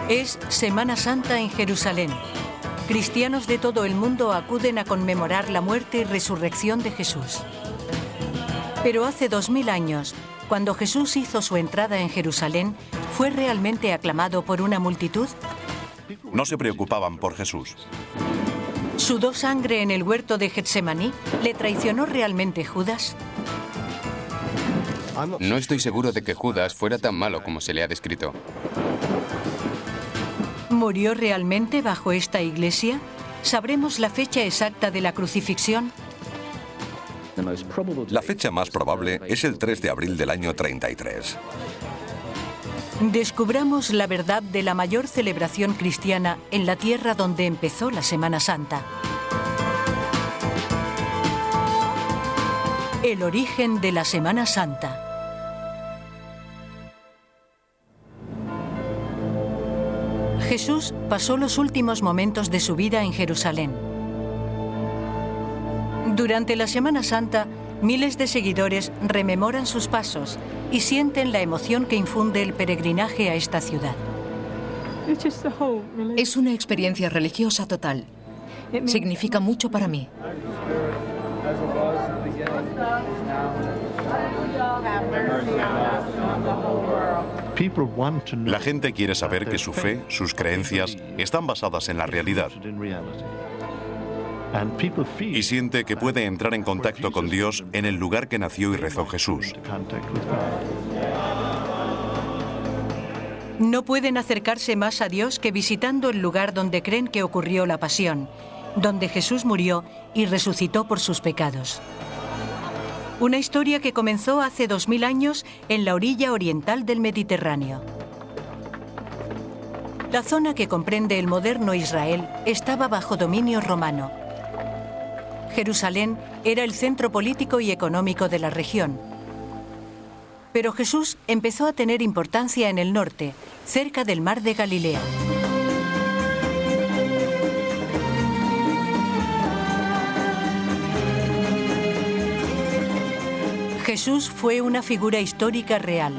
Es Semana Santa en Jerusalén. Cristianos de todo el mundo acuden a conmemorar la muerte y resurrección de Jesús. Pero hace 2000 años, cuando Jesús hizo su entrada en Jerusalén, ¿fue realmente aclamado por una multitud? No se preocupaban por Jesús. ¿Sudó sangre en el huerto de Getsemaní? ¿Le traicionó realmente Judas? No estoy seguro de que Judas fuera tan malo como se le ha descrito. ¿Murió realmente bajo esta iglesia? ¿Sabremos la fecha exacta de la crucifixión? La fecha más probable es el 3 de abril del año 33. Descubramos la verdad de la mayor celebración cristiana en la tierra donde empezó la Semana Santa. El origen de la Semana Santa. Jesús pasó los últimos momentos de su vida en Jerusalén. Durante la Semana Santa, miles de seguidores rememoran sus pasos y sienten la emoción que infunde el peregrinaje a esta ciudad. Es una experiencia religiosa total. Significa mucho para mí. La gente quiere saber que su fe, sus creencias, están basadas en la realidad. Y siente que puede entrar en contacto con Dios en el lugar que nació y rezó Jesús. No pueden acercarse más a Dios que visitando el lugar donde creen que ocurrió la pasión, donde Jesús murió y resucitó por sus pecados. Una historia que comenzó hace 2000 años en la orilla oriental del Mediterráneo. La zona que comprende el moderno Israel estaba bajo dominio romano. Jerusalén era el centro político y económico de la región. Pero Jesús empezó a tener importancia en el norte, cerca del mar de Galilea. Jesús fue una figura histórica real.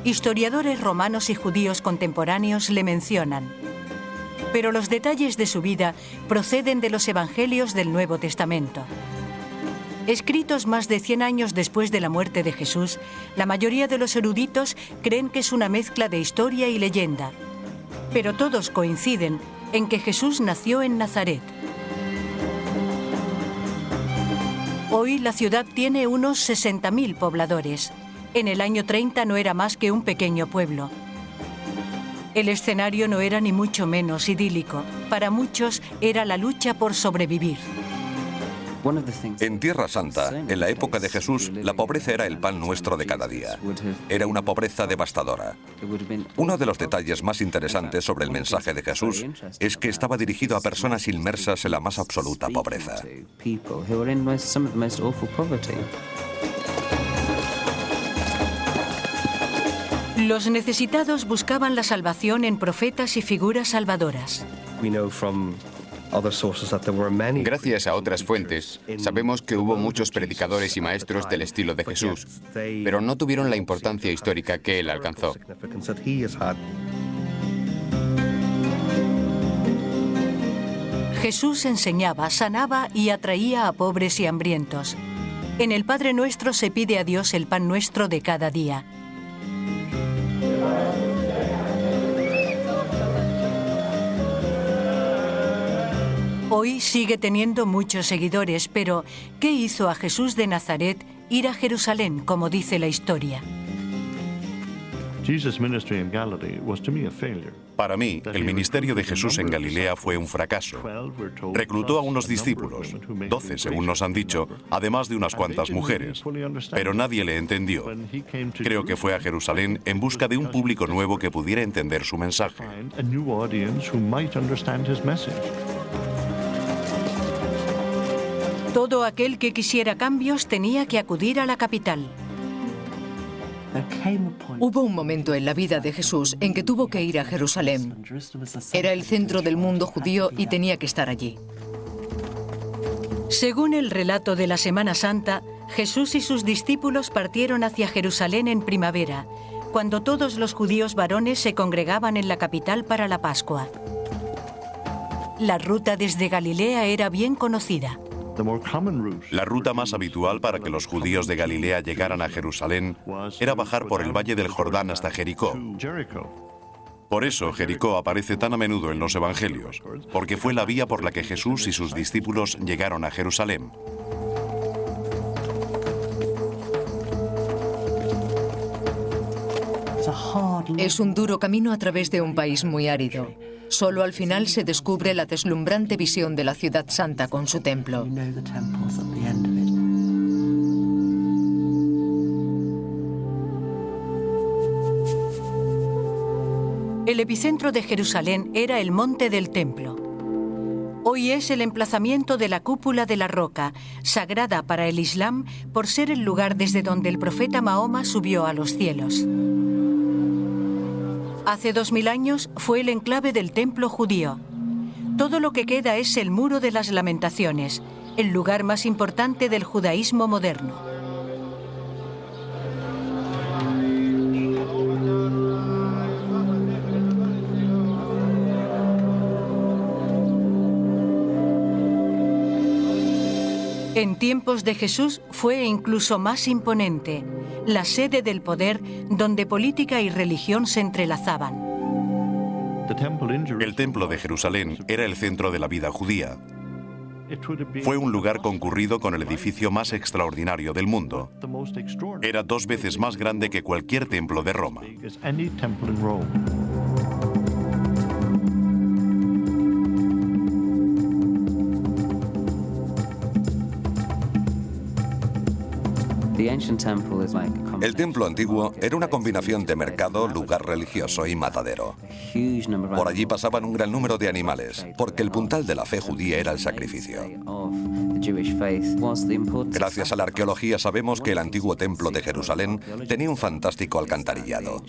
Historiadores romanos y judíos contemporáneos le mencionan. Pero los detalles de su vida proceden de los evangelios del Nuevo Testamento. Escritos más de 100 años después de la muerte de Jesús, la mayoría de los eruditos creen que es una mezcla de historia y leyenda. Pero todos coinciden en que Jesús nació en Nazaret. Hoy la ciudad tiene unos 60.000 pobladores. En el año 30 no era más que un pequeño pueblo. El escenario no era ni mucho menos idílico. Para muchos era la lucha por sobrevivir. En Tierra Santa, en la época de Jesús, la pobreza era el pan nuestro de cada día. Era una pobreza devastadora. Uno de los detalles más interesantes sobre el mensaje de Jesús es que estaba dirigido a personas inmersas en la más absoluta pobreza. Los necesitados buscaban la salvación en profetas y figuras salvadoras. Gracias a otras fuentes, sabemos que hubo muchos predicadores y maestros del estilo de Jesús, pero no tuvieron la importancia histórica que él alcanzó. Jesús enseñaba, sanaba y atraía a pobres y hambrientos. En el Padre Nuestro se pide a Dios el pan nuestro de cada día. Hoy sigue teniendo muchos seguidores, pero ¿qué hizo a Jesús de Nazaret ir a Jerusalén, como dice la historia? Para mí, el ministerio de Jesús en Galilea fue un fracaso. Reclutó a unos discípulos, 12 según nos han dicho, además de unas cuantas mujeres, pero nadie le entendió. Creo que fue a Jerusalén en busca de un público nuevo que pudiera entender su mensaje. Todo aquel que quisiera cambios tenía que acudir a la capital. Hubo un momento en la vida de Jesús en que tuvo que ir a Jerusalén. Era el centro del mundo judío y tenía que estar allí. Según el relato de la Semana Santa, Jesús y sus discípulos partieron hacia Jerusalén en primavera, cuando todos los judíos varones se congregaban en la capital para la Pascua. La ruta desde Galilea era bien conocida. La ruta más habitual para que los judíos de Galilea llegaran a Jerusalén era bajar por el valle del Jordán hasta Jericó. Por eso Jericó aparece tan a menudo en los evangelios, porque fue la vía por la que Jesús y sus discípulos llegaron a Jerusalén. Es un duro camino a través de un país muy árido. Solo al final se descubre la deslumbrante visión de la ciudad santa con su templo. El epicentro de Jerusalén era el Monte del Templo. Hoy es el emplazamiento de la Cúpula de la Roca, sagrada para el Islam por ser el lugar desde donde el profeta Mahoma subió a los cielos. Hace 2000 años fue el enclave del templo judío. Todo lo que queda es el Muro de las Lamentaciones, el lugar más importante del judaísmo moderno. En tiempos de Jesús fue incluso más imponente, la sede del poder donde política y religión se entrelazaban. El templo de Jerusalén era el centro de la vida judía. Fue un lugar concurrido con el edificio más extraordinario del mundo. Era 2 veces más grande que cualquier templo de Roma. El templo antiguo era una combinación de mercado, lugar religioso y matadero. Por allí pasaban un gran número de animales, porque el puntal de la fe judía era el sacrificio. Gracias a la arqueología sabemos que el antiguo templo de Jerusalén tenía un fantástico alcantarillado.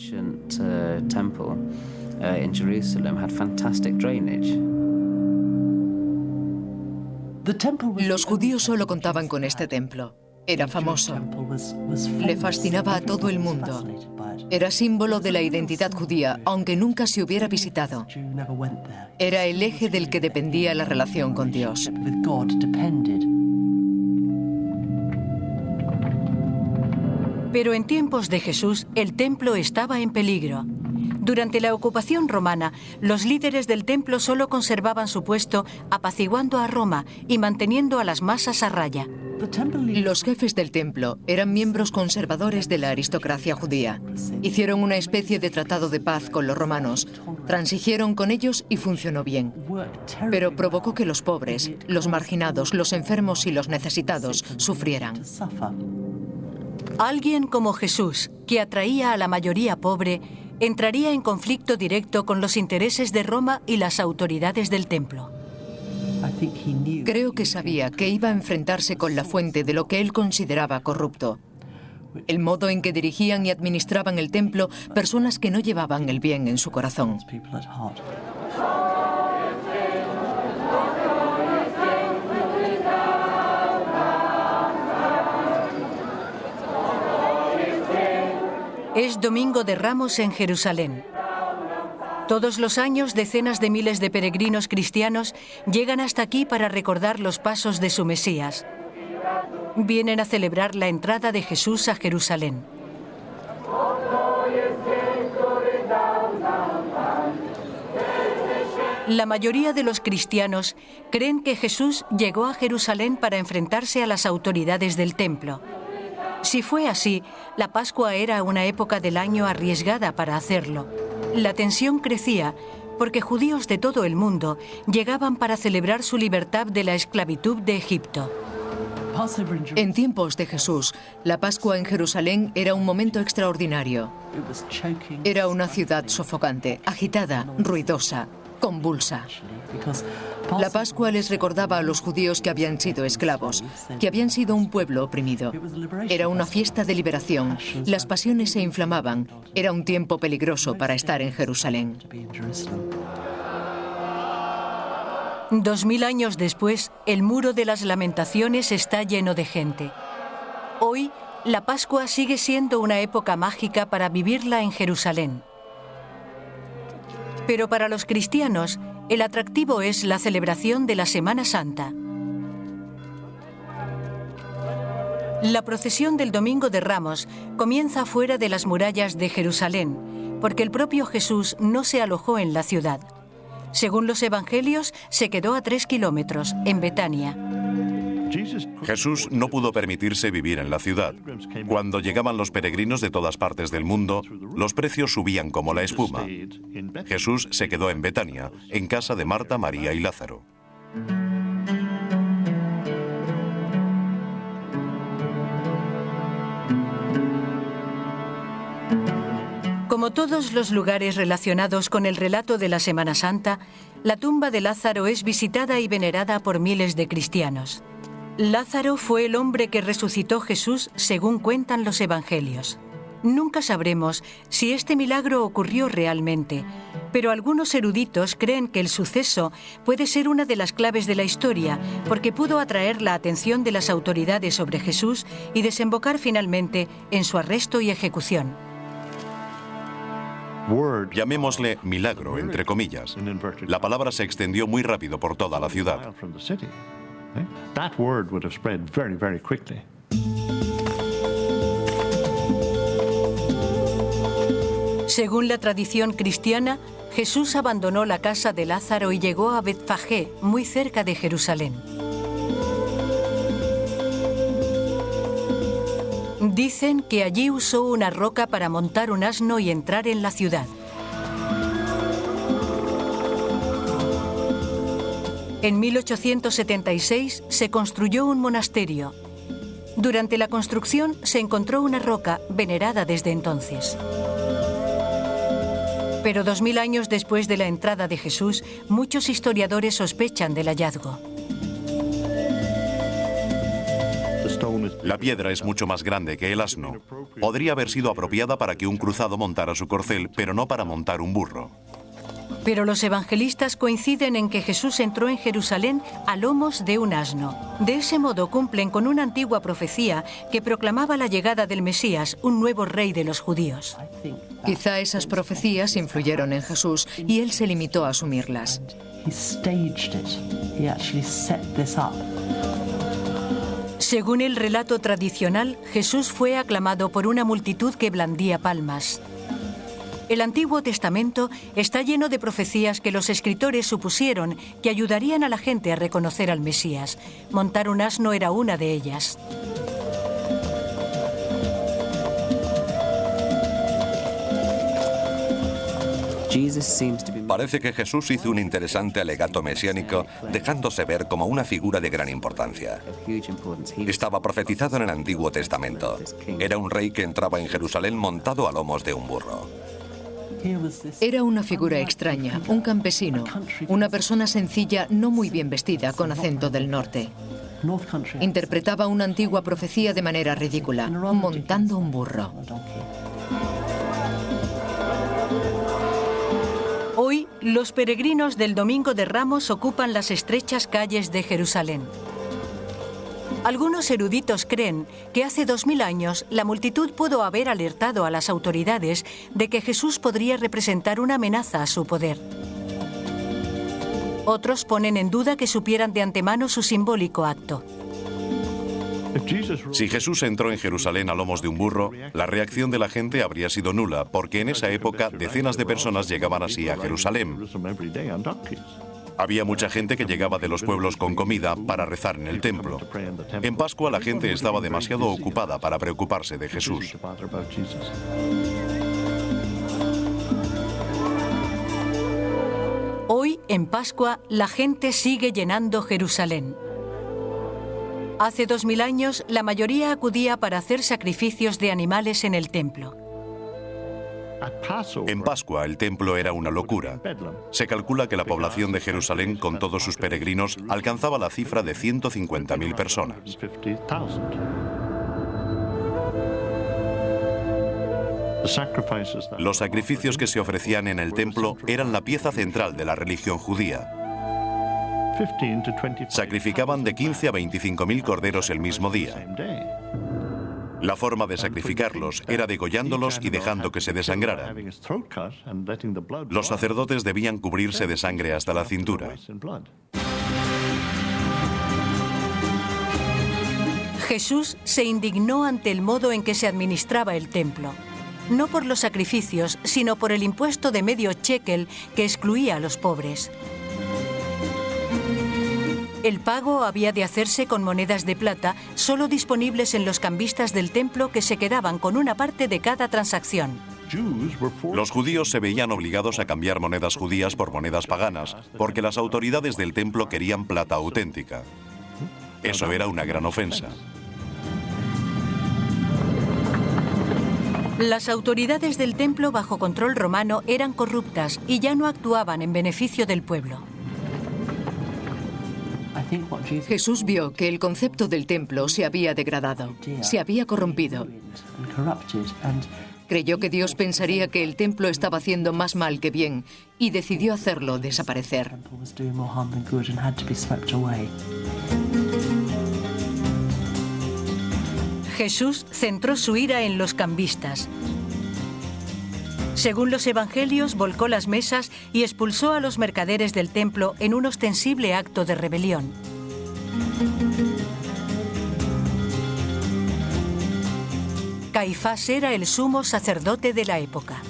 Los judíos solo contaban con este templo. Era famoso. Le fascinaba a todo el mundo. Era símbolo de la identidad judía, aunque nunca se hubiera visitado. Era el eje del que dependía la relación con Dios. Pero en tiempos de Jesús, el templo estaba en peligro. Durante la ocupación romana, los líderes del templo solo conservaban su puesto apaciguando a Roma y manteniendo a las masas a raya. Los jefes del templo eran miembros conservadores de la aristocracia judía. Hicieron una especie de tratado de paz con los romanos, transigieron con ellos y funcionó bien. Pero provocó que los pobres, los marginados, los enfermos y los necesitados sufrieran. Alguien como Jesús, que atraía a la mayoría pobre, entraría en conflicto directo con los intereses de Roma y las autoridades del templo. Creo que sabía que iba a enfrentarse con la fuente de lo que él consideraba corrupto. El modo en que dirigían y administraban el templo personas que no llevaban el bien en su corazón. Es Domingo de Ramos en Jerusalén. Todos los años, decenas de miles de peregrinos cristianos llegan hasta aquí para recordar los pasos de su Mesías. Vienen a celebrar la entrada de Jesús a Jerusalén. La mayoría de los cristianos creen que Jesús llegó a Jerusalén para enfrentarse a las autoridades del templo. Si fue así, la Pascua era una época del año arriesgada para hacerlo. La tensión crecía porque judíos de todo el mundo llegaban para celebrar su libertad de la esclavitud de Egipto. En tiempos de Jesús, la Pascua en Jerusalén era un momento extraordinario. Era una ciudad sofocante, agitada, ruidosa, convulsa. La Pascua les recordaba a los judíos que habían sido esclavos, que habían sido un pueblo oprimido. Era una fiesta de liberación. Las pasiones se inflamaban. Era un tiempo peligroso para estar en Jerusalén. 2000 años después, el Muro de las Lamentaciones está lleno de gente. Hoy, la Pascua sigue siendo una época mágica para vivirla en Jerusalén. Pero para los cristianos, el atractivo es la celebración de la Semana Santa. La procesión del Domingo de Ramos comienza fuera de las murallas de Jerusalén, porque el propio Jesús no se alojó en la ciudad. Según los evangelios, se quedó a 3 kilómetros, en Betania. Jesús no pudo permitirse vivir en la ciudad. Cuando llegaban los peregrinos de todas partes del mundo, los precios subían como la espuma. Jesús se quedó en Betania, en casa de Marta, María y Lázaro. Como todos los lugares relacionados con el relato de la Semana Santa, la tumba de Lázaro es visitada y venerada por miles de cristianos. Lázaro fue el hombre que resucitó Jesús según cuentan los evangelios. Nunca sabremos si este milagro ocurrió realmente, pero algunos eruditos creen que el suceso puede ser una de las claves de la historia, porque pudo atraer la atención de las autoridades sobre Jesús y desembocar finalmente en su arresto y ejecución. Llamémosle milagro, entre comillas. La palabra se extendió muy rápido por toda la ciudad. Según la tradición cristiana, Jesús abandonó la casa de Lázaro y llegó a Betfagé, muy cerca de Jerusalén. Dicen que allí usó una roca para montar un asno y entrar en la ciudad. En 1876 se construyó un monasterio. Durante la construcción se encontró una roca venerada desde entonces. Pero 2000 años después de la entrada de Jesús, muchos historiadores sospechan del hallazgo. La piedra es mucho más grande que el asno. Podría haber sido apropiada para que un cruzado montara su corcel, pero no para montar un burro. Pero los evangelistas coinciden en que Jesús entró en Jerusalén a lomos de un asno. De ese modo cumplen con una antigua profecía que proclamaba la llegada del Mesías, un nuevo rey de los judíos. Quizá esas profecías influyeron en Jesús y él se limitó a asumirlas. Según el relato tradicional, Jesús fue aclamado por una multitud que blandía palmas. El Antiguo Testamento está lleno de profecías que los escritores supusieron que ayudarían a la gente a reconocer al Mesías. Montar un asno era una de ellas. Parece que Jesús hizo un interesante alegato mesiánico, dejándose ver como una figura de gran importancia. Estaba profetizado en el Antiguo Testamento. Era un rey que entraba en Jerusalén montado a lomos de un burro. Era una figura extraña, un campesino, una persona sencilla, no muy bien vestida, con acento del norte. Interpretaba una antigua profecía de manera ridícula, montando un burro. Hoy, los peregrinos del Domingo de Ramos ocupan las estrechas calles de Jerusalén. Algunos eruditos creen que hace 2000 años la multitud pudo haber alertado a las autoridades de que Jesús podría representar una amenaza a su poder. Otros ponen en duda que supieran de antemano su simbólico acto. Si Jesús entró en Jerusalén a lomos de un burro, la reacción de la gente habría sido nula, porque en esa época decenas de personas llegaban así a Jerusalén. Había mucha gente que llegaba de los pueblos con comida para rezar en el templo. En Pascua la gente estaba demasiado ocupada para preocuparse de Jesús. Hoy, en Pascua, la gente sigue llenando Jerusalén. Hace 2000 años, la mayoría acudía para hacer sacrificios de animales en el templo. En Pascua el templo era una locura. Se calcula que la población de Jerusalén, con todos sus peregrinos, alcanzaba la cifra de 150.000 personas. Los sacrificios que se ofrecían en el templo eran la pieza central de la religión judía. Sacrificaban de 15 a 25.000 corderos el mismo día. La forma de sacrificarlos era degollándolos y dejando que se desangraran. Los sacerdotes debían cubrirse de sangre hasta la cintura. Jesús se indignó ante el modo en que se administraba el templo. No por los sacrificios, sino por el impuesto de medio shekel que excluía a los pobres. El pago había de hacerse con monedas de plata, solo disponibles en los cambistas del templo, que se quedaban con una parte de cada transacción. Los judíos se veían obligados a cambiar monedas judías por monedas paganas, porque las autoridades del templo querían plata auténtica. Eso era una gran ofensa. Las autoridades del templo bajo control romano eran corruptas y ya no actuaban en beneficio del pueblo. Jesús vio que el concepto del templo se había degradado, se había corrompido. Creyó que Dios pensaría que el templo estaba haciendo más mal que bien y decidió hacerlo desaparecer. Jesús centró su ira en los cambistas. Según los evangelios, volcó las mesas y expulsó a los mercaderes del templo en un ostensible acto de rebelión. Caifás era el sumo sacerdote de la época.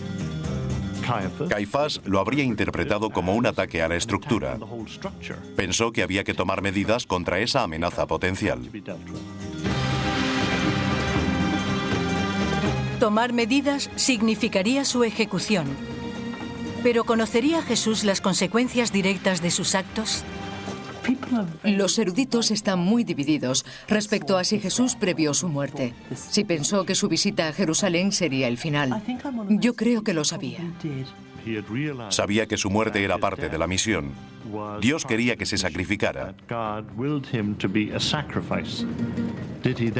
Caifás lo habría interpretado como un ataque a la estructura. Pensó que había que tomar medidas contra esa amenaza potencial. Tomar medidas significaría su ejecución. ¿Pero conocería Jesús las consecuencias directas de sus actos? Los eruditos están muy divididos respecto a si Jesús previó su muerte. Si pensó que su visita a Jerusalén sería el final. Yo creo que lo sabía. Sabía que su muerte era parte de la misión. Dios quería que se sacrificara.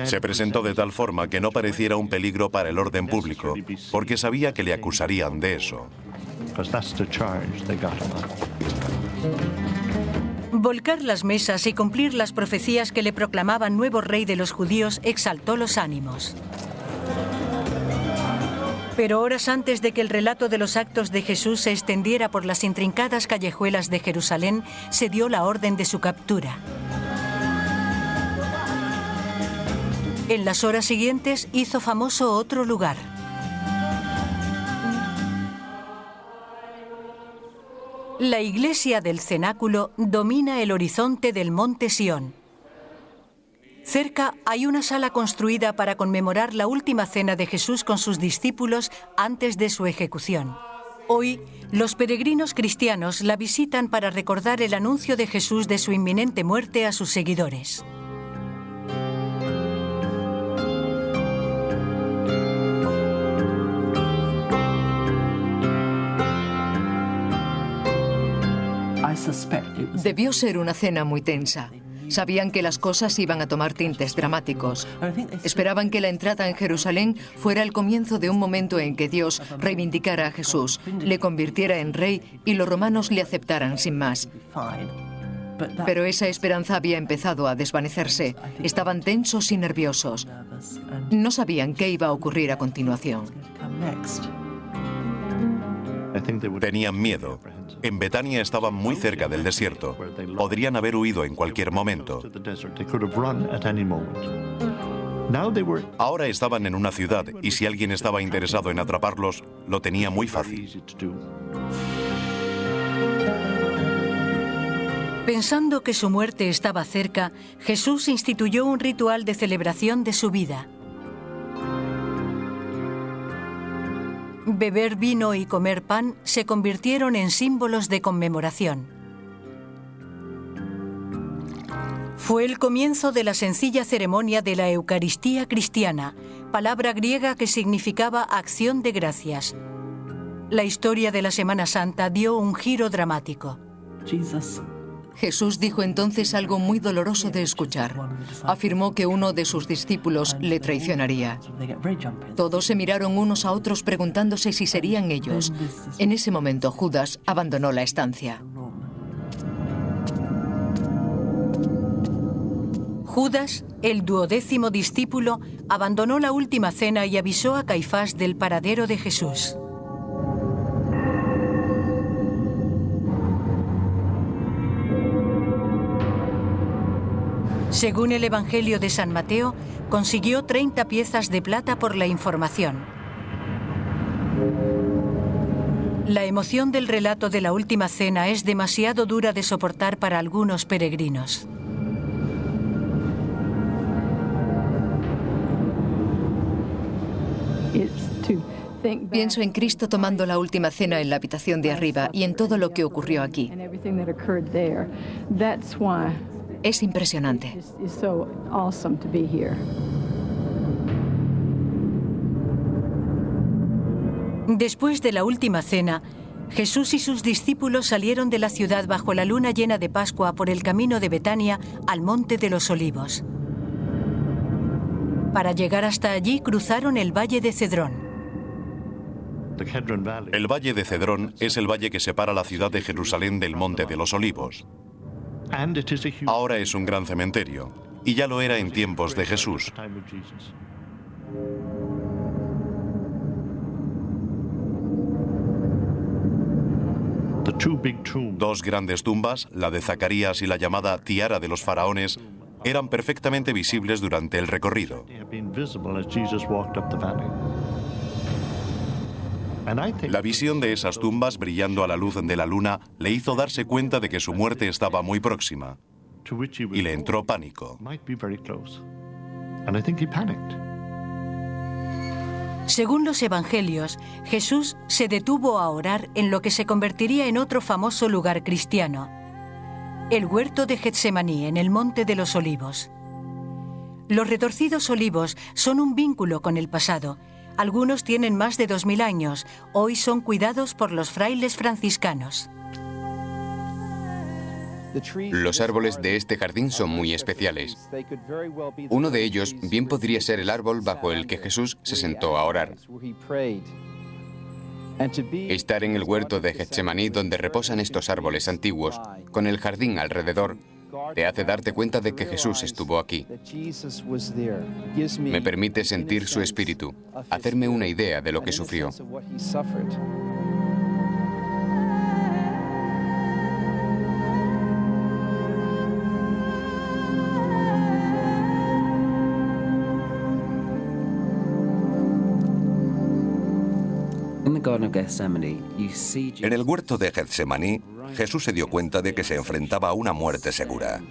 Se presentó de tal forma que no pareciera un peligro para el orden público, porque sabía que le acusarían de eso. Volcar las mesas y cumplir las profecías que le proclamaban nuevo rey de los judíos exaltó los ánimos. Pero horas antes de que el relato de los actos de Jesús se extendiera por las intrincadas callejuelas de Jerusalén, se dio la orden de su captura. En las horas siguientes hizo famoso otro lugar. La iglesia del cenáculo domina el horizonte del monte Sión. Cerca hay una sala construida para conmemorar la última cena de Jesús con sus discípulos antes de su ejecución. Hoy, los peregrinos cristianos la visitan para recordar el anuncio de Jesús de su inminente muerte a sus seguidores. Debió ser una cena muy tensa. Sabían que las cosas iban a tomar tintes dramáticos. Esperaban que la entrada en Jerusalén fuera el comienzo de un momento en que Dios reivindicara a Jesús, le convirtiera en rey y los romanos le aceptaran sin más. Pero esa esperanza había empezado a desvanecerse. Estaban tensos y nerviosos. No sabían qué iba a ocurrir a continuación. Tenían miedo. En Betania estaban muy cerca del desierto. Podrían haber huido en cualquier momento. Ahora estaban en una ciudad y si alguien estaba interesado en atraparlos, lo tenía muy fácil. Pensando que su muerte estaba cerca, Jesús instituyó un ritual de celebración de su vida. Beber vino y comer pan se convirtieron en símbolos de conmemoración. Fue el comienzo de la sencilla ceremonia de la Eucaristía cristiana, palabra griega que significaba acción de gracias. La historia de la Semana Santa dio un giro dramático. Jesús dijo entonces algo muy doloroso de escuchar. Afirmó que uno de sus discípulos le traicionaría. Todos se miraron unos a otros preguntándose si serían ellos. En ese momento Judas abandonó la estancia. Judas, el 12º discípulo, abandonó la última cena y avisó a Caifás del paradero de Jesús. Según el Evangelio de San Mateo, consiguió 30 piezas de plata por la información. La emoción del relato de la última cena es demasiado dura de soportar para algunos peregrinos. Pienso en Cristo tomando la última cena en la habitación de arriba y en todo lo que ocurrió aquí. Es impresionante. Después de la última cena, Jesús y sus discípulos salieron de la ciudad bajo la luna llena de Pascua por el camino de Betania al Monte de los Olivos. Para llegar hasta allí cruzaron el Valle de Cedrón. El Valle de Cedrón es el valle que separa la ciudad de Jerusalén del Monte de los Olivos. Ahora es un gran cementerio, y ya lo era en tiempos de Jesús. Dos grandes tumbas, la de Zacarías y la llamada Tiara de los Faraones, eran perfectamente visibles durante el recorrido. La visión de esas tumbas brillando a la luz de la luna le hizo darse cuenta de que su muerte estaba muy próxima, y le entró pánico. Según los evangelios, Jesús se detuvo a orar en lo que se convertiría en otro famoso lugar cristiano, el huerto de Getsemaní, en el Monte de los Olivos. Los retorcidos olivos son un vínculo con el pasado. Algunos tienen más de 2000 años. Hoy son cuidados por los frailes franciscanos. Los árboles de este jardín son muy especiales. Uno de ellos bien podría ser el árbol bajo el que Jesús se sentó a orar. Estar en el huerto de Getsemaní, donde reposan estos árboles antiguos, con el jardín alrededor, te hace darte cuenta de que Jesús estuvo aquí. Me permite sentir su espíritu, hacerme una idea de lo que sufrió. En el huerto de Getsemaní, Jesús se dio cuenta de que se enfrentaba a una muerte segura.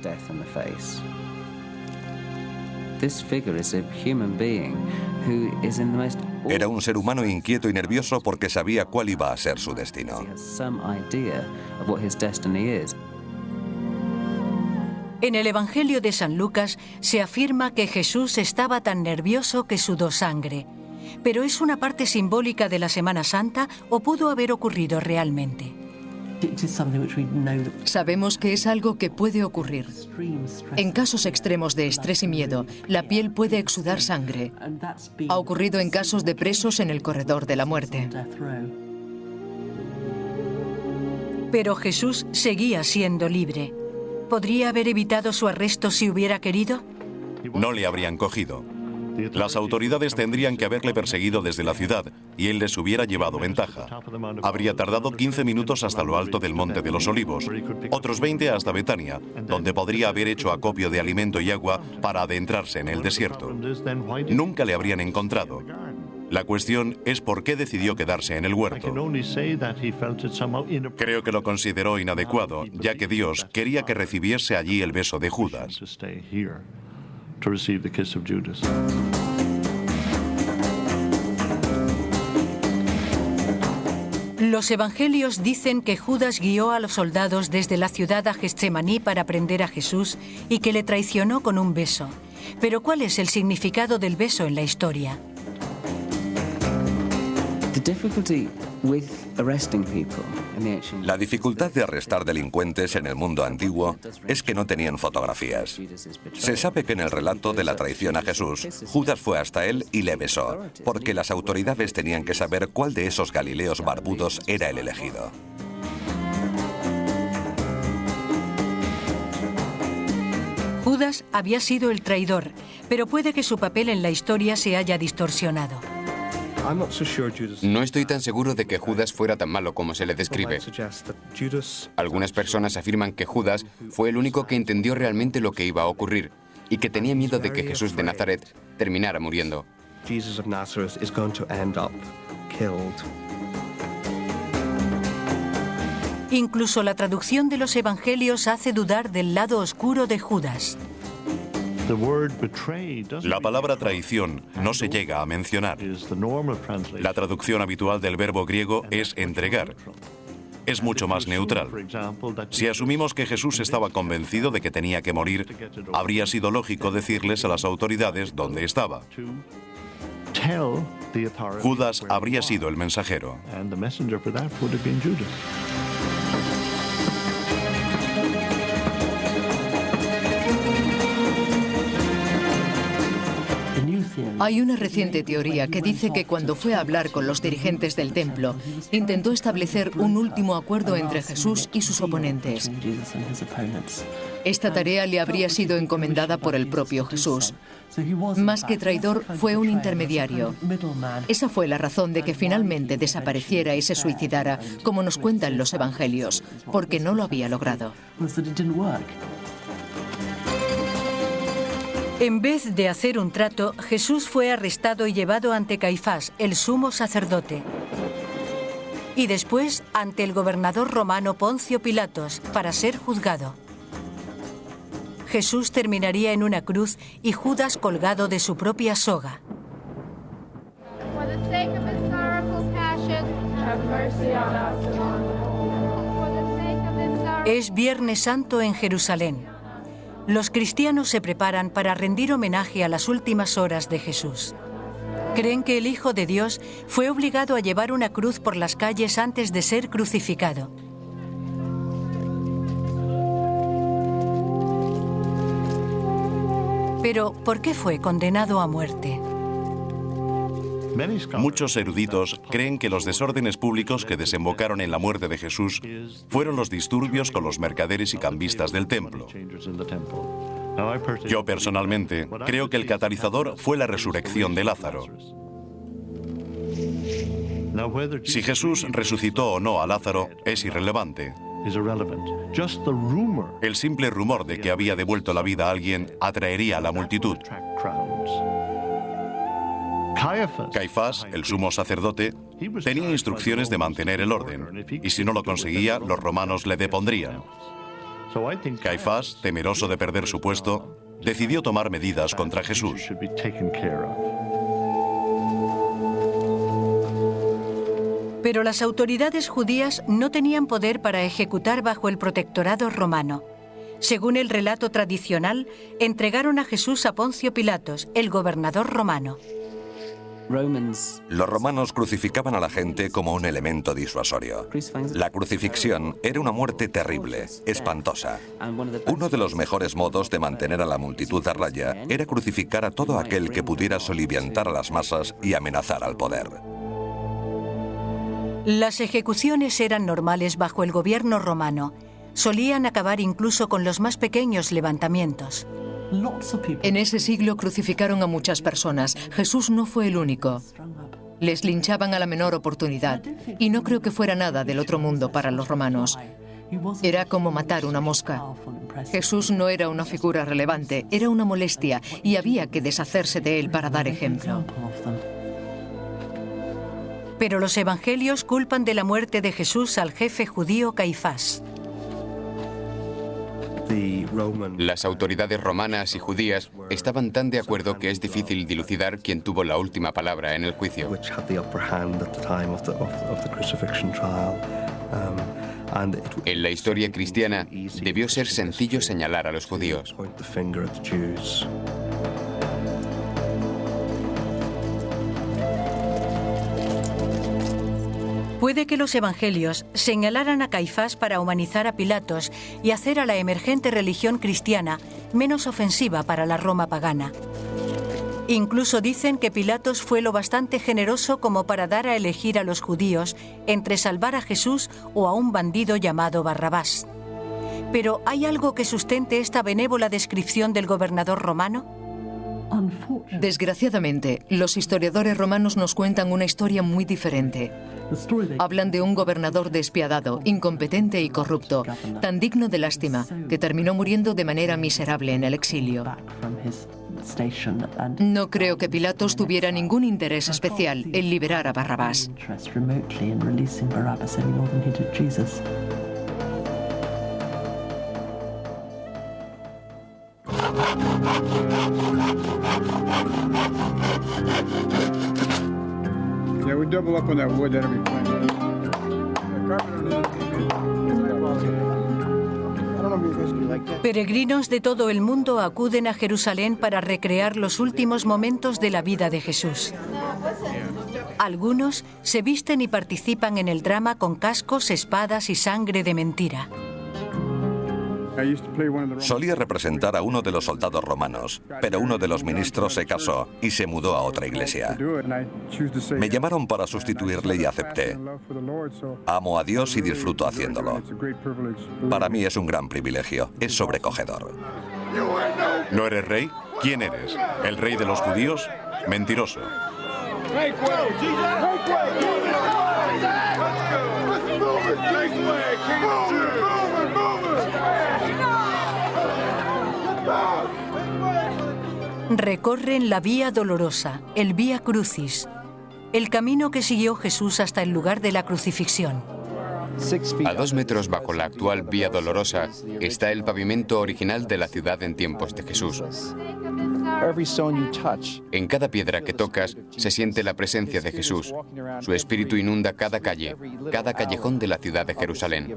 Era un ser humano inquieto y nervioso porque sabía cuál iba a ser su destino. En el Evangelio de San Lucas se afirma que Jesús estaba tan nervioso que sudó sangre. ¿Pero es una parte simbólica de la Semana Santa o pudo haber ocurrido realmente? Sabemos que es algo que puede ocurrir. En casos extremos de estrés y miedo, la piel puede exudar sangre. Ha ocurrido en casos de presos en el corredor de la muerte. Pero Jesús seguía siendo libre. ¿Podría haber evitado su arresto si hubiera querido? No le habrían cogido. Las autoridades tendrían que haberle perseguido desde la ciudad y él les hubiera llevado ventaja. Habría tardado 15 minutos hasta lo alto del Monte de los Olivos, otros 20 hasta Betania, donde podría haber hecho acopio de alimento y agua para adentrarse en el desierto. Nunca le habrían encontrado. La cuestión es por qué decidió quedarse en el huerto. Creo que lo consideró inadecuado, ya que Dios quería que recibiese allí el beso de Judas. Los evangelios dicen que Judas guió a los soldados desde la ciudad a Getsemaní para prender a Jesús y que le traicionó con un beso. Pero ¿cuál es el significado del beso en la historia? La dificultad de arrestar delincuentes en el mundo antiguo es que no tenían fotografías. Se sabe que en el relato de la traición a Jesús, Judas fue hasta él y le besó, porque las autoridades tenían que saber cuál de esos galileos barbudos era el elegido. Judas había sido el traidor, pero puede que su papel en la historia se haya distorsionado. No estoy tan seguro de que Judas fuera tan malo como se le describe. Algunas personas afirman que Judas fue el único que entendió realmente lo que iba a ocurrir y que tenía miedo de que Jesús de Nazaret terminara muriendo. Incluso la traducción de los evangelios hace dudar del lado oscuro de Judas. La palabra traición no se llega a mencionar. La traducción habitual del verbo griego es entregar. Es mucho más neutral. Si asumimos que Jesús estaba convencido de que tenía que morir, habría sido lógico decirles a las autoridades dónde estaba. Judas habría sido el mensajero. Hay una reciente teoría que dice que cuando fue a hablar con los dirigentes del templo, intentó establecer un último acuerdo entre Jesús y sus oponentes. Esta tarea le habría sido encomendada por el propio Jesús. Más que traidor, fue un intermediario. Esa fue la razón de que finalmente desapareciera y se suicidara, como nos cuentan los evangelios, porque no lo había logrado. En vez de hacer un trato, Jesús fue arrestado y llevado ante Caifás, el sumo sacerdote. Y después ante el gobernador romano Poncio Pilatos, para ser juzgado. Jesús terminaría en una cruz y Judas colgado de su propia soga. Es Viernes Santo en Jerusalén. Los cristianos se preparan para rendir homenaje a las últimas horas de Jesús. Creen que el Hijo de Dios fue obligado a llevar una cruz por las calles antes de ser crucificado. Pero, ¿por qué fue condenado a muerte? Muchos eruditos creen que los desórdenes públicos que desembocaron en la muerte de Jesús fueron los disturbios con los mercaderes y cambistas del templo. Yo personalmente creo que el catalizador fue la resurrección de Lázaro. Si Jesús resucitó o no a Lázaro es irrelevante. El simple rumor de que había devuelto la vida a alguien atraería a la multitud. Caifás, el sumo sacerdote, tenía instrucciones de mantener el orden, y si no lo conseguía, los romanos le depondrían. Caifás, temeroso de perder su puesto, decidió tomar medidas contra Jesús. Pero las autoridades judías no tenían poder para ejecutar bajo el protectorado romano. Según el relato tradicional, entregaron a Jesús a Poncio Pilatos, el gobernador romano. Los romanos crucificaban a la gente como un elemento disuasorio. La crucifixión era una muerte terrible, espantosa. Uno de los mejores modos de mantener a la multitud a raya era crucificar a todo aquel que pudiera soliviantar a las masas y amenazar al poder. Las ejecuciones eran normales bajo el gobierno romano. Solían acabar incluso con los más pequeños levantamientos. En ese siglo crucificaron a muchas personas. Jesús no fue el único. Les linchaban a la menor oportunidad. Y no creo que fuera nada del otro mundo para los romanos. Era como matar una mosca. Jesús no era una figura relevante, era una molestia y había que deshacerse de él para dar ejemplo. Pero los evangelios culpan de la muerte de Jesús al jefe judío Caifás. Las autoridades romanas y judías estaban tan de acuerdo que es difícil dilucidar quién tuvo la última palabra en el juicio. En la historia cristiana, debió ser sencillo señalar a los judíos. Puede que los evangelios señalaran a Caifás para humanizar a Pilatos y hacer a la emergente religión cristiana menos ofensiva para la Roma pagana. Incluso dicen que Pilatos fue lo bastante generoso como para dar a elegir a los judíos entre salvar a Jesús o a un bandido llamado Barrabás. Pero ¿hay algo que sustente esta benévola descripción del gobernador romano? Desgraciadamente, los historiadores romanos nos cuentan una historia muy diferente. Hablan de un gobernador despiadado, incompetente y corrupto, tan digno de lástima, que terminó muriendo de manera miserable en el exilio. No creo que Pilatos tuviera ningún interés especial en liberar a Barrabás. Yeah, we double up on that wood. That'll be fine. Peregrinos de todo el mundo acuden a Jerusalén para recrear los últimos momentos de la vida de Jesús. Algunos se visten y participan en el drama con cascos, espadas y sangre de mentira. Solía representar a uno de los soldados romanos, pero uno de los ministros se casó y se mudó a otra iglesia. Me llamaron para sustituirle y acepté. Amo a Dios y disfruto haciéndolo. Para mí es un gran privilegio, es sobrecogedor. ¿No eres rey? ¿Quién eres? ¿El rey de los judíos? Mentiroso. Recorren la Vía Dolorosa, el Vía Crucis, el camino que siguió Jesús hasta el lugar de la crucifixión. A 2 metros bajo la actual Vía Dolorosa está el pavimento original de la ciudad en tiempos de Jesús. En cada piedra que tocas se siente la presencia de Jesús. Su espíritu inunda cada calle, cada callejón de la ciudad de Jerusalén.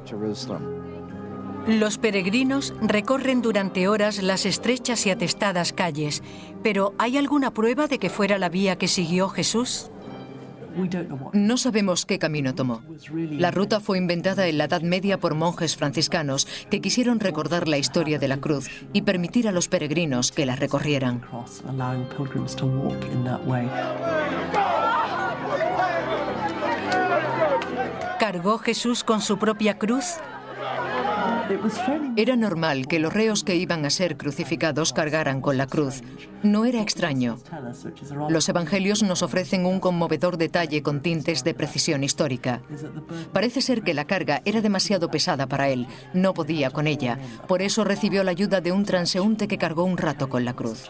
Los peregrinos recorren durante horas las estrechas y atestadas calles, pero ¿hay alguna prueba de que fuera la vía que siguió Jesús? No sabemos qué camino tomó. La ruta fue inventada en la Edad Media por monjes franciscanos que quisieron recordar la historia de la cruz y permitir a los peregrinos que la recorrieran. ¿Cargó Jesús con su propia cruz? Era normal que los reos que iban a ser crucificados cargaran con la cruz. No era extraño. Los evangelios nos ofrecen un conmovedor detalle con tintes de precisión histórica. Parece ser que la carga era demasiado pesada para él. No podía con ella. Por eso recibió la ayuda de un transeúnte que cargó un rato con la cruz.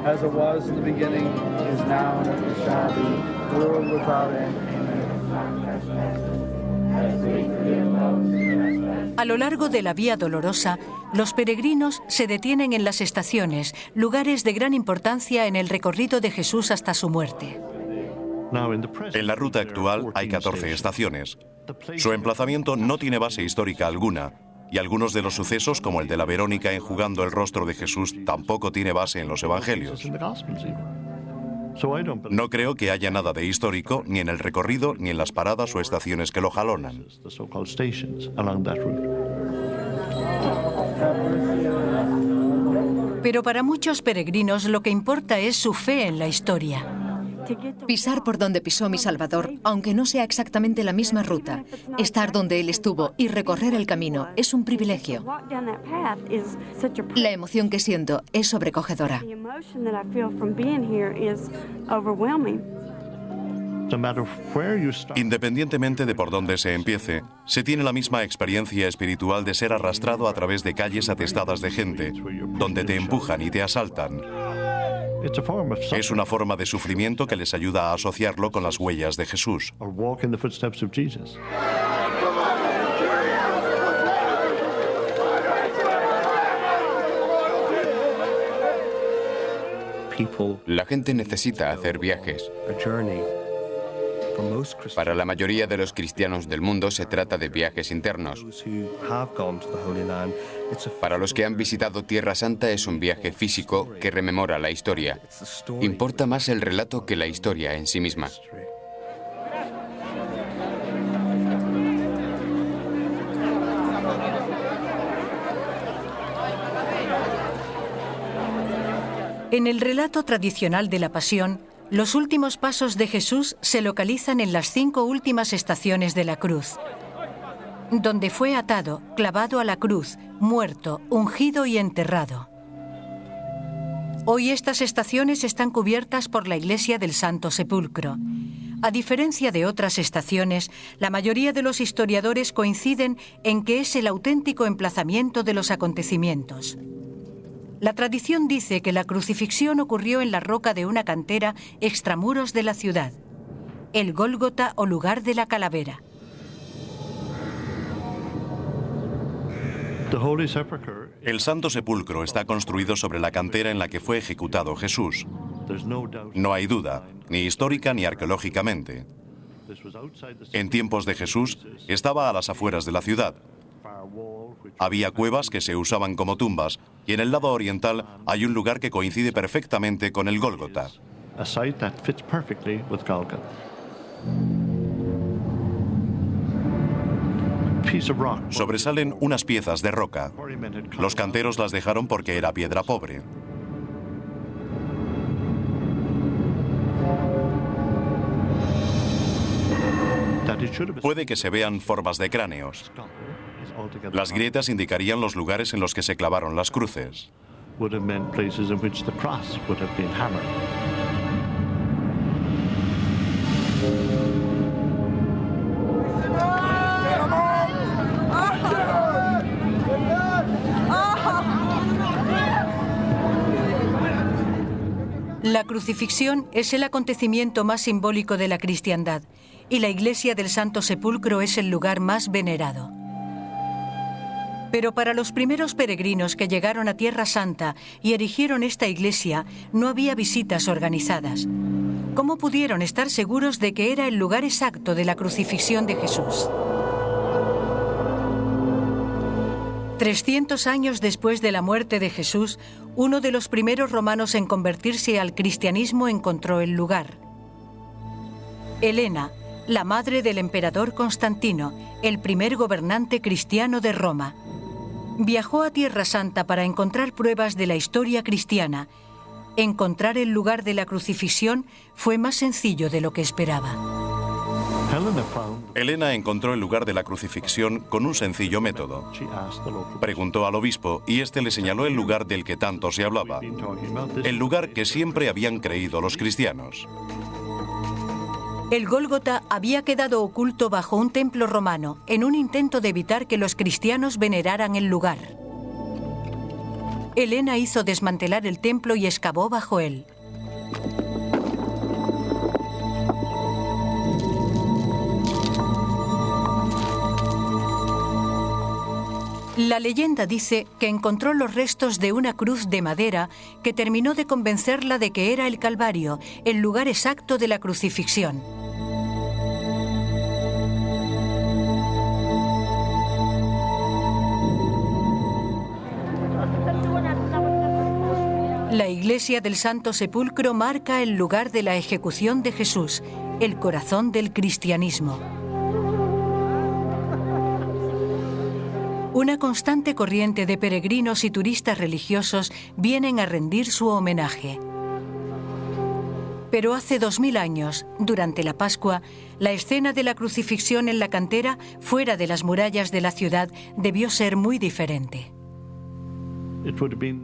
As it was in the beginning, is now, and ever shall be, world without end. Amen. A lo largo de la Vía Dolorosa, los peregrinos se detienen en las estaciones, lugares de gran importancia en el recorrido de Jesús hasta su muerte. En la ruta actual hay 14 estaciones. Su emplazamiento no tiene base histórica alguna, y algunos de los sucesos, como el de la Verónica enjugando el rostro de Jesús, tampoco tiene base en los evangelios. No creo que haya nada de histórico ni en el recorrido ni en las paradas o estaciones que lo jalonan. Pero para muchos peregrinos lo que importa es su fe en la historia. Pisar por donde pisó mi Salvador, aunque no sea exactamente la misma ruta, estar donde Él estuvo y recorrer el camino es un privilegio. La emoción que siento es sobrecogedora. Independientemente de por dónde se empiece, se tiene la misma experiencia espiritual de ser arrastrado a través de calles atestadas de gente, donde te empujan y te asaltan. Es una forma de sufrimiento que les ayuda a asociarlo con las huellas de Jesús. La gente necesita hacer viajes. Para la mayoría de los cristianos del mundo se trata de viajes internos. Para los que han visitado Tierra Santa es un viaje físico que rememora la historia. Importa más el relato que la historia en sí misma. En el relato tradicional de la Pasión, Los últimos pasos de Jesús se localizan en las 5 últimas estaciones de la cruz, donde fue atado, clavado a la cruz, muerto, ungido y enterrado. Hoy estas estaciones están cubiertas por la iglesia del Santo Sepulcro. A diferencia de otras estaciones, la mayoría de los historiadores coinciden en que es el auténtico emplazamiento de los acontecimientos. La tradición dice que la crucifixión ocurrió en la roca de una cantera extramuros de la ciudad, el Gólgota o lugar de la calavera. El Santo Sepulcro está construido sobre la cantera en la que fue ejecutado Jesús. No hay duda, ni histórica ni arqueológicamente. En tiempos de Jesús, estaba a las afueras de la ciudad. Había cuevas que se usaban como tumbas, y en el lado oriental hay un lugar que coincide perfectamente con el Gólgota. Sobresalen unas piezas de roca. Los canteros las dejaron porque era piedra pobre. Puede que se vean formas de cráneos. Las grietas indicarían los lugares en los que se clavaron las cruces. La crucifixión es el acontecimiento más simbólico de la cristiandad y la iglesia del Santo Sepulcro es el lugar más venerado. Pero para los primeros peregrinos que llegaron a Tierra Santa y erigieron esta iglesia, no había visitas organizadas. ¿Cómo pudieron estar seguros de que era el lugar exacto de la crucifixión de Jesús? 300 años después de la muerte de Jesús, uno de los primeros romanos en convertirse al cristianismo encontró el lugar. Helena, la madre del emperador Constantino, el primer gobernante cristiano de Roma, viajó a Tierra Santa para encontrar pruebas de la historia cristiana. Encontrar el lugar de la crucifixión fue más sencillo de lo que esperaba. Helena encontró el lugar de la crucifixión con un sencillo método. Preguntó al obispo y este le señaló el lugar del que tanto se hablaba, el lugar que siempre habían creído los cristianos. El Gólgota había quedado oculto bajo un templo romano en un intento de evitar que los cristianos veneraran el lugar. Helena hizo desmantelar el templo y excavó bajo él. La leyenda dice que encontró los restos de una cruz de madera que terminó de convencerla de que era el Calvario, el lugar exacto de la crucifixión. La iglesia del Santo Sepulcro marca el lugar de la ejecución de Jesús, el corazón del cristianismo. Una constante corriente de peregrinos y turistas religiosos vienen a rendir su homenaje. Pero hace 2000 años, durante la Pascua, la escena de la crucifixión en la cantera, fuera de las murallas de la ciudad, debió ser muy diferente.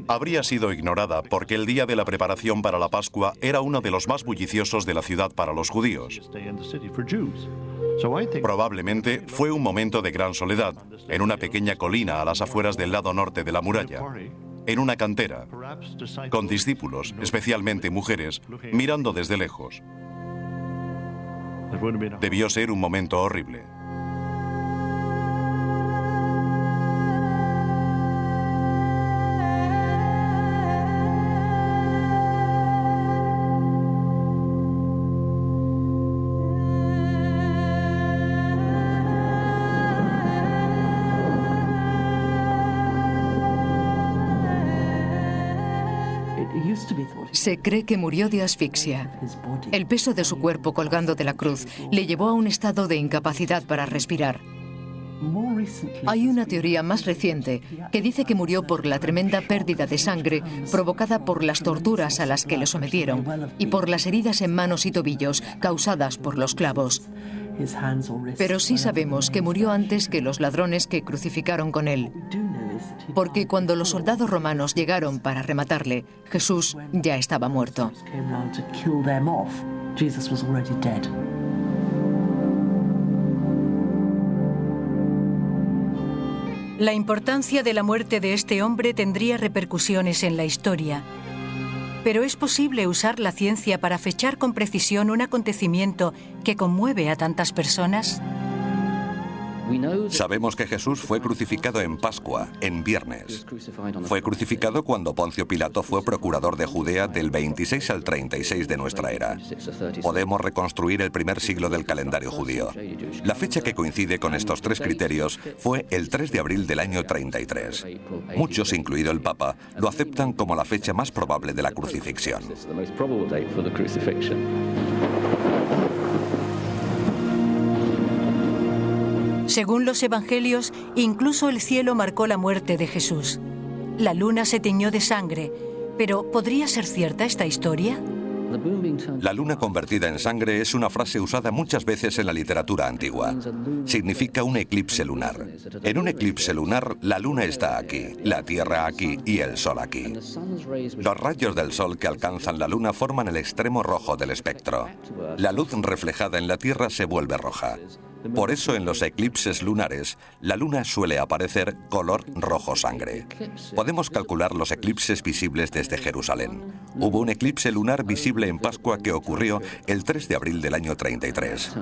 Habría sido ignorada porque el día de la preparación para la Pascua era uno de los más bulliciosos de la ciudad para los judíos. Probablemente fue un momento de gran soledad, en una pequeña colina a las afueras del lado norte de la muralla, en una cantera, con discípulos, especialmente mujeres, mirando desde lejos. Debió ser un momento horrible. Se cree que murió de asfixia. El peso de su cuerpo colgando de la cruz le llevó a un estado de incapacidad para respirar. Hay una teoría más reciente que dice que murió por la tremenda pérdida de sangre provocada por las torturas a las que le sometieron y por las heridas en manos y tobillos causadas por los clavos. Pero sí sabemos que murió antes que los ladrones que crucificaron con él, porque cuando los soldados romanos llegaron para rematarle, Jesús ya estaba muerto. La importancia de la muerte de este hombre tendría repercusiones en la historia. Pero ¿es posible usar la ciencia para fechar con precisión un acontecimiento que conmueve a tantas personas? Sabemos que Jesús fue crucificado en Pascua, en viernes. Fue crucificado cuando Poncio Pilato fue procurador de Judea del 26 al 36 de nuestra era. Podemos reconstruir el primer siglo del calendario judío. La fecha que coincide con estos tres criterios fue el 3 de abril del año 33. Muchos, incluido el Papa, lo aceptan como la fecha más probable de la crucifixión. Según los evangelios, incluso el cielo marcó la muerte de Jesús. La luna se tiñó de sangre, pero ¿podría ser cierta esta historia? La luna convertida en sangre es una frase usada muchas veces en la literatura antigua. Significa un eclipse lunar. En un eclipse lunar, la luna está aquí, la Tierra aquí y el Sol aquí. Los rayos del Sol que alcanzan la luna forman el extremo rojo del espectro. La luz reflejada en la Tierra se vuelve roja. Por eso en los eclipses lunares, la luna suele aparecer color rojo sangre. Podemos calcular los eclipses visibles desde Jerusalén. Hubo un eclipse lunar visible en Pascua que ocurrió el 3 de abril del año 33.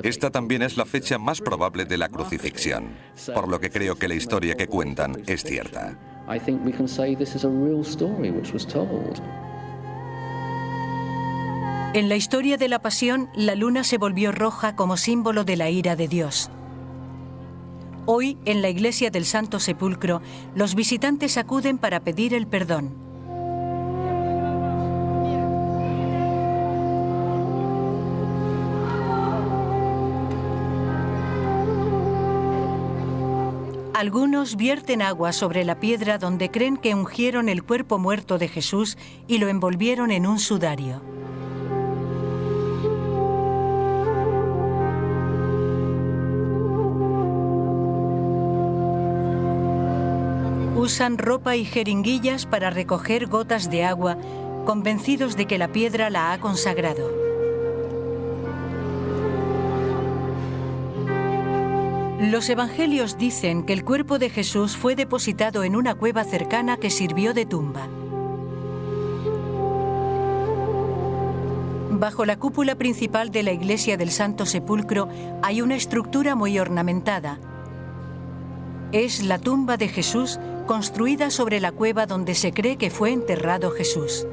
Esta también es la fecha más probable de la crucifixión, por lo que creo que la historia que cuentan es cierta. En la historia de la Pasión, la luna se volvió roja como símbolo de la ira de Dios. Hoy, en la iglesia del Santo Sepulcro, los visitantes acuden para pedir el perdón. Algunos vierten agua sobre la piedra donde creen que ungieron el cuerpo muerto de Jesús y lo envolvieron en un sudario. Usan ropa y jeringuillas para recoger gotas de agua, convencidos de que la piedra la ha consagrado. Los evangelios dicen que el cuerpo de Jesús fue depositado en una cueva cercana que sirvió de tumba. Bajo la cúpula principal de la iglesia del Santo Sepulcro hay una estructura muy ornamentada. Es la tumba de Jesús, construida sobre la cueva donde se cree que fue enterrado Jesús.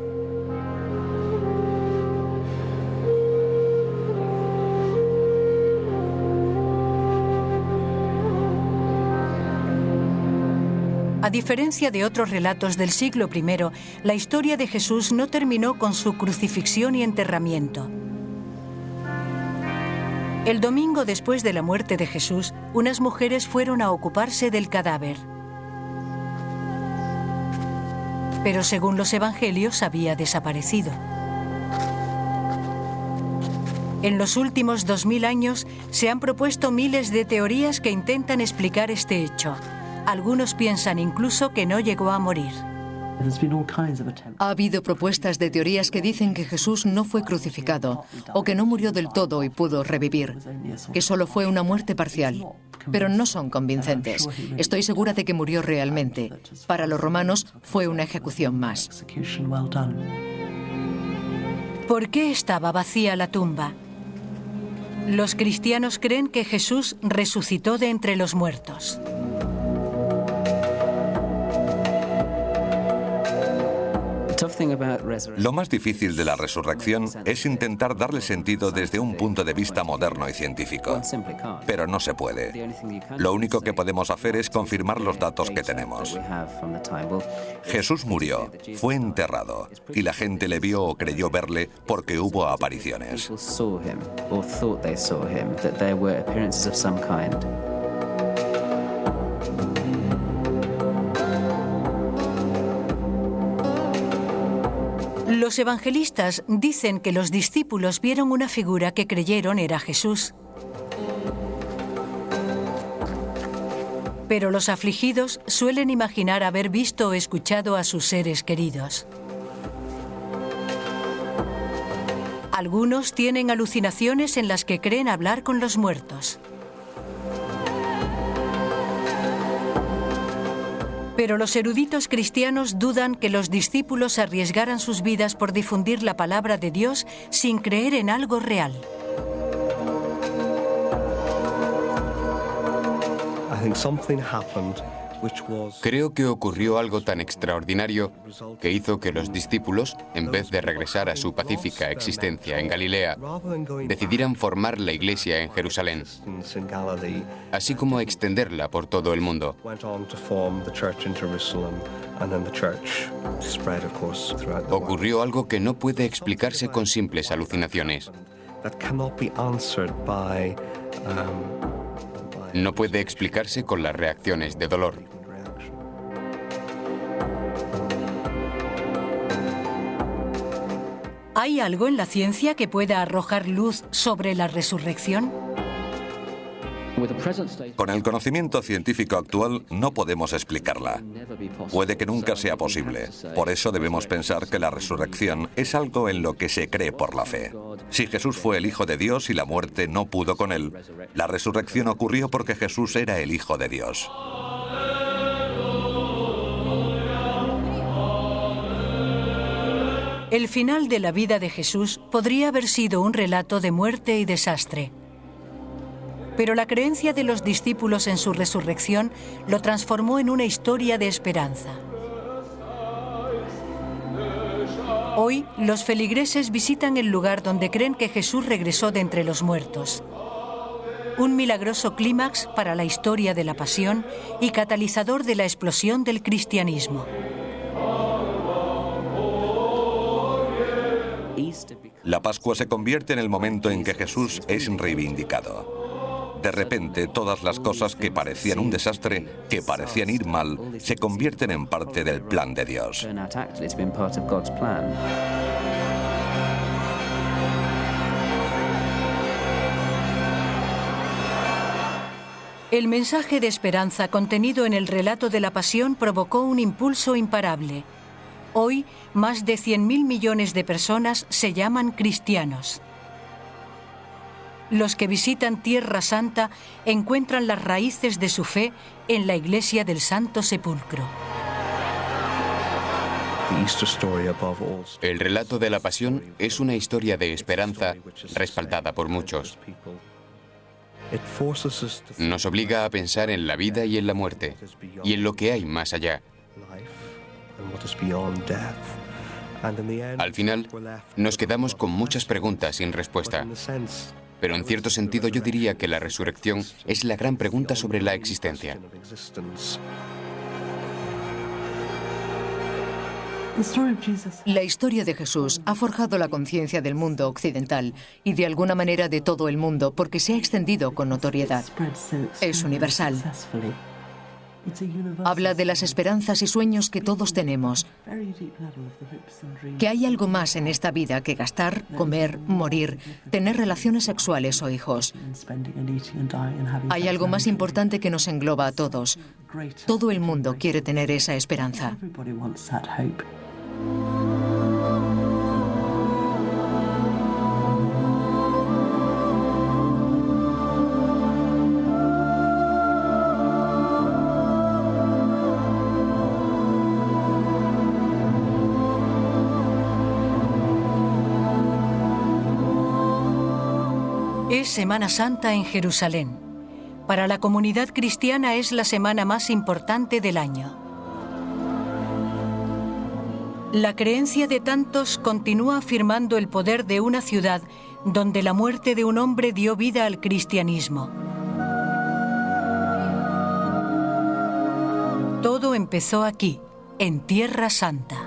A diferencia de otros relatos del siglo I, la historia de Jesús no terminó con su crucifixión y enterramiento. El domingo después de la muerte de Jesús, unas mujeres fueron a ocuparse del cadáver. Pero según los evangelios había desaparecido. En los últimos 2000 años se han propuesto miles de teorías que intentan explicar este hecho. Algunos piensan incluso que no llegó a morir. Ha habido propuestas de teorías que dicen que Jesús no fue crucificado o que no murió del todo y pudo revivir, que solo fue una muerte parcial, pero no son convincentes. Estoy segura de que murió realmente. Para los romanos fue una ejecución más. ¿Por qué estaba vacía la tumba? Los cristianos creen que Jesús resucitó de entre los muertos. Lo más difícil de la resurrección es intentar darle sentido desde un punto de vista moderno y científico. Pero no se puede. Lo único que podemos hacer es confirmar los datos que tenemos. Jesús murió, fue enterrado, y la gente le vio o creyó verle porque hubo apariciones. Los evangelistas dicen que los discípulos vieron una figura que creyeron era Jesús. Pero los afligidos suelen imaginar haber visto o escuchado a sus seres queridos. Algunos tienen alucinaciones en las que creen hablar con los muertos. Pero los eruditos cristianos dudan que los discípulos arriesgaran sus vidas por difundir la palabra de Dios sin creer en algo real. Creo que ocurrió algo tan extraordinario que hizo que los discípulos, en vez de regresar a su pacífica existencia en Galilea, decidieran formar la iglesia en Jerusalén, así como extenderla por todo el mundo. Ocurrió algo que no puede explicarse con simples alucinaciones. No puede explicarse con las reacciones de dolor. ¿Hay algo en la ciencia que pueda arrojar luz sobre la resurrección? Con el conocimiento científico actual no podemos explicarla. Puede que nunca sea posible. Por eso debemos pensar que la resurrección es algo en lo que se cree por la fe. Si Jesús fue el Hijo de Dios y la muerte no pudo con él, la resurrección ocurrió porque Jesús era el Hijo de Dios. El final de la vida de Jesús podría haber sido un relato de muerte y desastre. Pero la creencia de los discípulos en su resurrección lo transformó en una historia de esperanza. Hoy, los feligreses visitan el lugar donde creen que Jesús regresó de entre los muertos. Un milagroso clímax para la historia de la pasión y catalizador de la explosión del cristianismo. La Pascua se convierte en el momento en que Jesús es reivindicado. De repente, todas las cosas que parecían un desastre, que parecían ir mal, se convierten en parte del plan de Dios. El mensaje de esperanza contenido en el relato de la pasión provocó un impulso imparable. Hoy, más de 100.000 millones de personas se llaman cristianos. Los que visitan Tierra Santa encuentran las raíces de su fe en la Iglesia del Santo Sepulcro. El relato de la pasión es una historia de esperanza respaldada por muchos. Nos obliga a pensar en la vida y en la muerte, y en lo que hay más allá. Al final, nos quedamos con muchas preguntas sin respuesta. Pero en cierto sentido yo diría que la resurrección es la gran pregunta sobre la existencia. La historia de Jesús ha forjado la conciencia del mundo occidental y de alguna manera de todo el mundo porque se ha extendido con notoriedad. Es universal. Habla de las esperanzas y sueños que todos tenemos. Que hay algo más en esta vida que gastar, comer, morir, tener relaciones sexuales o hijos. Hay algo más importante que nos engloba a todos. Todo el mundo quiere tener esa esperanza. Es Semana Santa en Jerusalén. Para la comunidad cristiana es la semana más importante del año. La creencia de tantos continúa afirmando el poder de una ciudad donde la muerte de un hombre dio vida al cristianismo. Todo empezó aquí, en Tierra Santa.